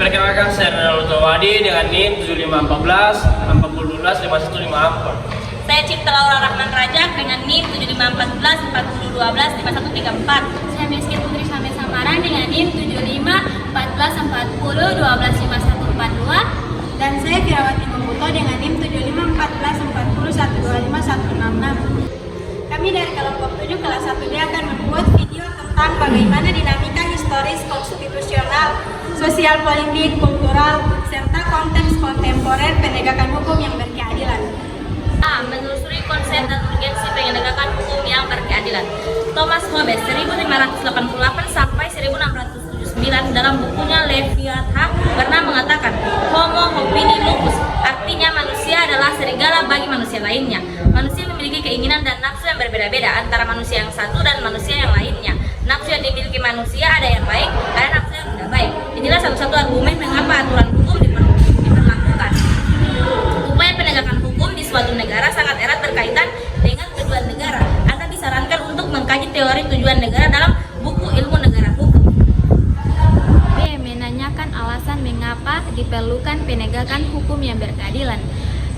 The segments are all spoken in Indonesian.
Perkenalkan, saya Ronaldo Tawadi dengan NIM 7514 4012 5154. Saya Cipta Laura Rahman Rajak dengan NIM 7514 4012 5134. Saya Meski Putri Sampai Samarang dengan NIM 7514 40 12 5142. Dan saya Firawati Membuto dengan NIM 7514 40 125 166. Kami dari kelompok 7 kelas 1D akan membuat video tentang bagaimana dinamika historis konstitusional, sosial politik, kultural, serta konteks kontemporer penegakan hukum yang berkeadilan. A. Menelusuri konsep dan urgensi penegakan hukum yang berkeadilan. Thomas Hobbes 1588 sampai 1679 dalam bukunya Leviathan pernah mengatakan Homo homini lupus, artinya manusia adalah serigala bagi manusia lainnya. Manusia memiliki keinginan dan nafsu yang berbeda-beda antara manusia yang satu dan manusia yang lainnya. Nafsu yang dimiliki manusia ada yang baik, ada nafsu yang tidak baik. Inilah satu-satu argumen mengapa aturan hukum diperlakukan. Upaya penegakan hukum di suatu negara sangat erat berkaitan dengan tujuan negara. Anda disarankan untuk mengkaji teori tujuan negara dalam buku ilmu negara hukum. B. Menanyakan alasan mengapa diperlukan penegakan hukum yang berkeadilan.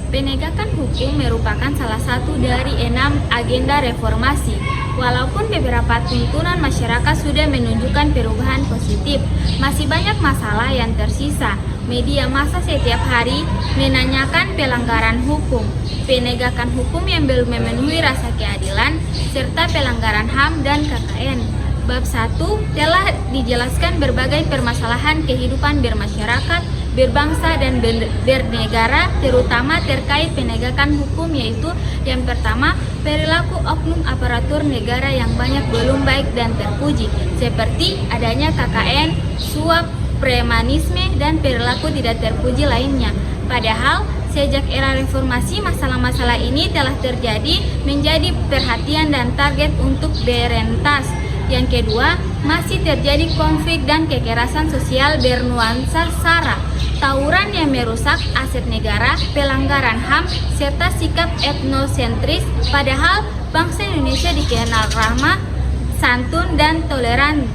Penegakan hukum merupakan salah satu dari 6 agenda reformasi. Walaupun beberapa tuntunan masyarakat sudah menunjukkan perubahan positif, masih banyak masalah yang tersisa. Media massa setiap hari menanyakan pelanggaran hukum, penegakan hukum yang belum memenuhi rasa keadilan, serta pelanggaran HAM dan KKN. Bab 1 telah dijelaskan berbagai permasalahan kehidupan bermasyarakat, berbangsa, dan bernegara, terutama terkait penegakan hukum, yaitu yang pertama, perilaku oknum aparatur negara yang banyak belum baik dan terpuji, seperti adanya KKN, suap, premanisme, dan perilaku tidak terpuji lainnya. Padahal, sejak era reformasi, masalah-masalah ini telah terjadi menjadi perhatian dan target untuk berentas. Yang kedua, masih terjadi konflik dan kekerasan sosial bernuansa SARA, tawuran yang merusak aset negara, pelanggaran HAM, serta sikap etnosentris, padahal bangsa Indonesia dikenal ramah, santun, dan toleran.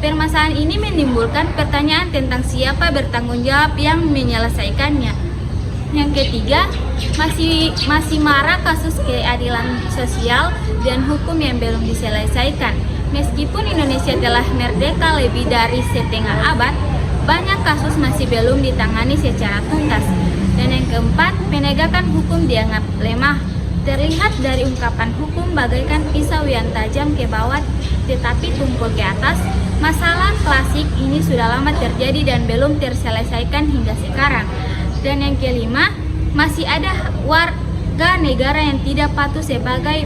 Permasalahan ini menimbulkan pertanyaan tentang siapa bertanggung jawab yang menyelesaikannya. Yang ketiga, masih marak kasus keadilan sosial dan hukum yang belum diselesaikan. Meskipun Indonesia telah merdeka lebih dari setengah abad, banyak kasus masih belum ditangani secara tuntas. Dan yang keempat, penegakan hukum dianggap lemah. Terlihat dari ungkapan hukum bagaikan pisau yang tajam ke bawah tetapi tumpul ke atas. Masalah klasik ini sudah lama terjadi dan belum terselesaikan hingga sekarang. Dan yang kelima, masih ada warga negara yang tidak patuh sebagai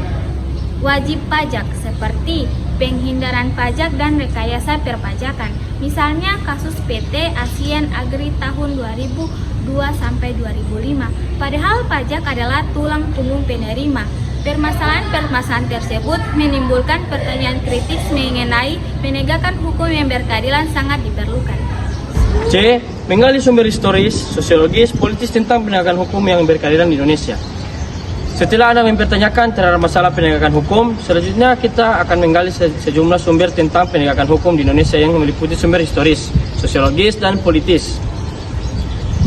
wajib pajak, seperti penghindaran pajak dan rekayasa perpajakan. Misalnya kasus PT ASEAN Agri tahun 2002 sampai 2005. Padahal pajak adalah tulang punggung penerima. Permasalahan-permasalahan tersebut menimbulkan pertanyaan kritis mengenai penegakan hukum yang berkeadilan sangat diperlukan. C. Menggali sumber historis, sosiologis, politis tentang penegakan hukum yang berkeadilan di Indonesia. Setelah Anda mempertanyakan terhadap masalah penegakan hukum, selanjutnya kita akan menggali sejumlah sumber tentang penegakan hukum di Indonesia yang meliputi sumber historis, sosiologis, dan politis.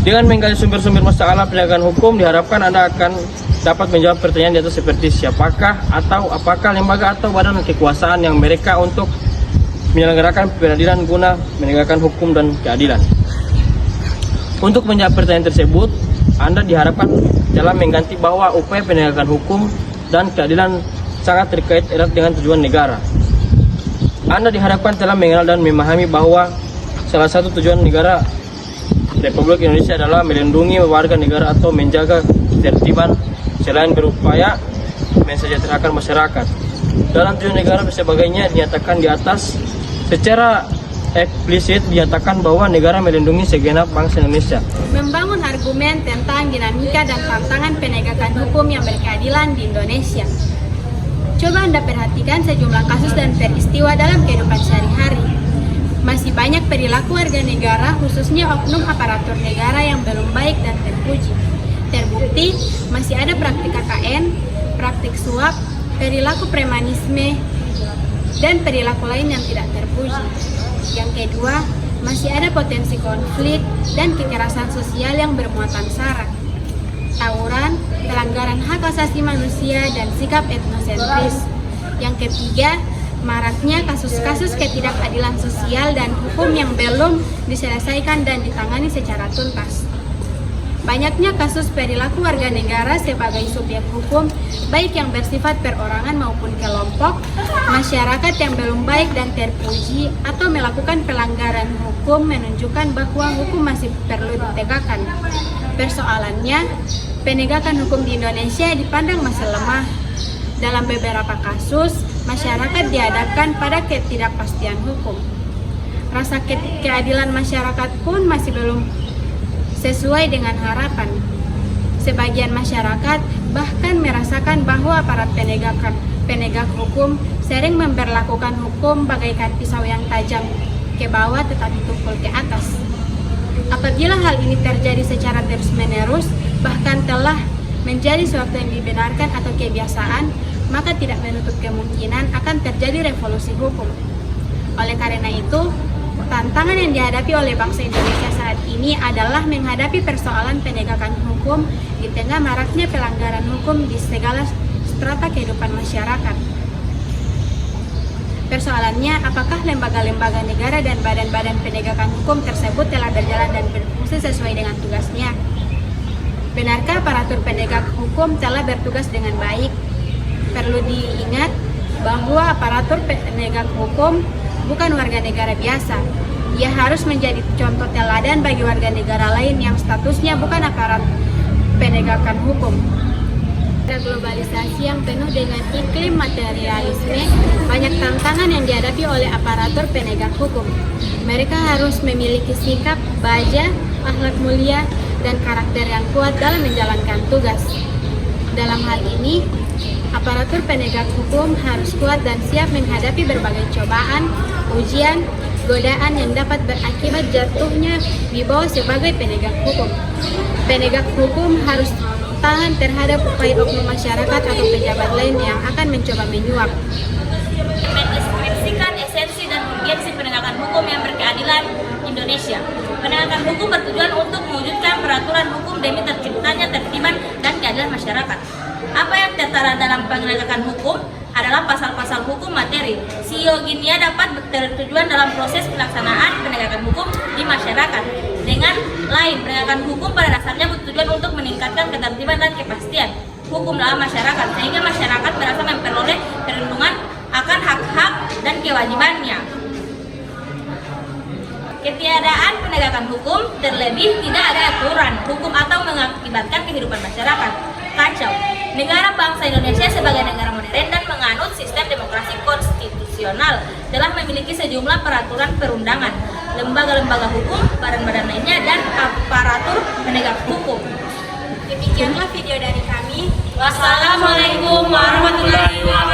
Dengan menggali sumber-sumber masalah penegakan hukum, diharapkan Anda akan dapat menjawab pertanyaan di atas seperti siapakah atau apakah lembaga atau badan kekuasaan yang mereka untuk menyelenggarakan peradilan guna menegakkan hukum dan keadilan. Untuk menjawab pertanyaan tersebut, Anda diharapkan dalam mengganti bahwa upaya penegakan hukum dan keadilan sangat terkait erat dengan tujuan negara. Anda diharapkan telah mengenal dan memahami bahwa salah satu tujuan negara Republik Indonesia adalah melindungi warga negara atau menjaga ketertiban selain berupaya mensejahterakan masyarakat. Dalam tujuan negara sebagainya dinyatakan di atas, secara eksplisit dinyatakan bahwa negara melindungi segenap bangsa Indonesia. Membangun argumen tentang dinamika dan tantangan penegakan hukum yang berkeadilan di Indonesia. Coba Anda perhatikan sejumlah kasus dan peristiwa dalam kehidupan sehari-hari. Masih banyak perilaku warga negara, khususnya oknum aparatur negara yang belum baik dan terpuji. Terbukti, masih ada praktik KKN, praktik suap, perilaku premanisme, dan perilaku lain yang tidak terpuji. Yang kedua, masih ada potensi konflik dan kekerasan sosial yang bermuatan sara, tawuran, pelanggaran hak asasi manusia, dan sikap etnosentris. Yang ketiga, maraknya kasus-kasus ketidakadilan sosial dan hukum yang belum diselesaikan dan ditangani secara tuntas. Banyaknya kasus perilaku warga negara sebagai subjek hukum, baik yang bersifat perorangan maupun kelompok, masyarakat yang belum baik dan terpuji, atau melakukan pelanggaran hukum menunjukkan bahwa hukum masih perlu ditegakkan. Persoalannya, penegakan hukum di Indonesia dipandang masih lemah. Dalam beberapa kasus, masyarakat dihadapkan pada ketidakpastian hukum. Rasa keadilan masyarakat pun masih belum sesuai dengan harapan. Sebagian masyarakat bahkan merasakan bahwa aparat penegak hukum sering memperlakukan hukum bagaikan pisau yang tajam ke bawah tetapi tumpul ke atas. Apabila hal ini terjadi secara terus-menerus, bahkan telah menjadi suatu yang dibenarkan atau kebiasaan, maka tidak menutup kemungkinan akan terjadi revolusi hukum. Oleh karena itu, tantangan yang dihadapi oleh bangsa Indonesia saat ini adalah menghadapi persoalan penegakan hukum di tengah maraknya pelanggaran hukum di segala strata kehidupan masyarakat. Persoalannya, apakah lembaga-lembaga negara dan badan-badan penegakan hukum tersebut telah berjalan dan berfungsi sesuai dengan tugasnya? Benarkah aparatur penegak hukum telah bertugas dengan baik? Perlu diingat bahwa aparatur penegak hukum bukan warga negara biasa. Ia harus menjadi contoh teladan bagi warga negara lain yang statusnya bukan aparat penegakan hukum. Pada globalisasi yang penuh dengan iklim materialisme, banyak tantangan yang dihadapi oleh aparatur penegak hukum. Mereka harus memiliki sikap, baja, akhlak mulia, dan karakter yang kuat dalam menjalankan tugas. Dalam hal ini, aparatur penegak hukum harus kuat dan siap menghadapi berbagai cobaan, ujian, godaan yang dapat berakibat jatuhnya di bawah sebagai penegak hukum. Penegak hukum harus tahan terhadap upaya oknum masyarakat atau pejabat lain yang akan mencoba menyuap. Mendefinisikan esensi dan urgensi penegakan hukum yang berkeadilan Indonesia. Penegakan hukum bertujuan untuk mewujudkan peraturan hukum demi terciptanya ketertiban dan keadilan masyarakat. Apa yang tertera dalam penegakan hukum adalah pasal-pasal hukum materi. Sioginia dapat bertujuan dalam proses pelaksanaan penegakan hukum di masyarakat. Dengan lain, penegakan hukum pada dasarnya bertujuan untuk meningkatkan ketertiban dan kepastian hukum dalam masyarakat, sehingga masyarakat merasa memperoleh perlindungan akan hak-hak dan kewajibannya. Ketiadaan penegakan hukum, terlebih tidak ada aturan hukum atau mengakibatkan kehidupan masyarakat kacau. Negara bangsa Indonesia sebagai negara modern dan menganut sistem demokrasi konstitusional telah memiliki sejumlah peraturan perundangan, lembaga-lembaga hukum, badan-badan lainnya, dan aparatur penegak hukum. Demikianlah video dari kami. Wassalamualaikum warahmatullahi wabarakatuh.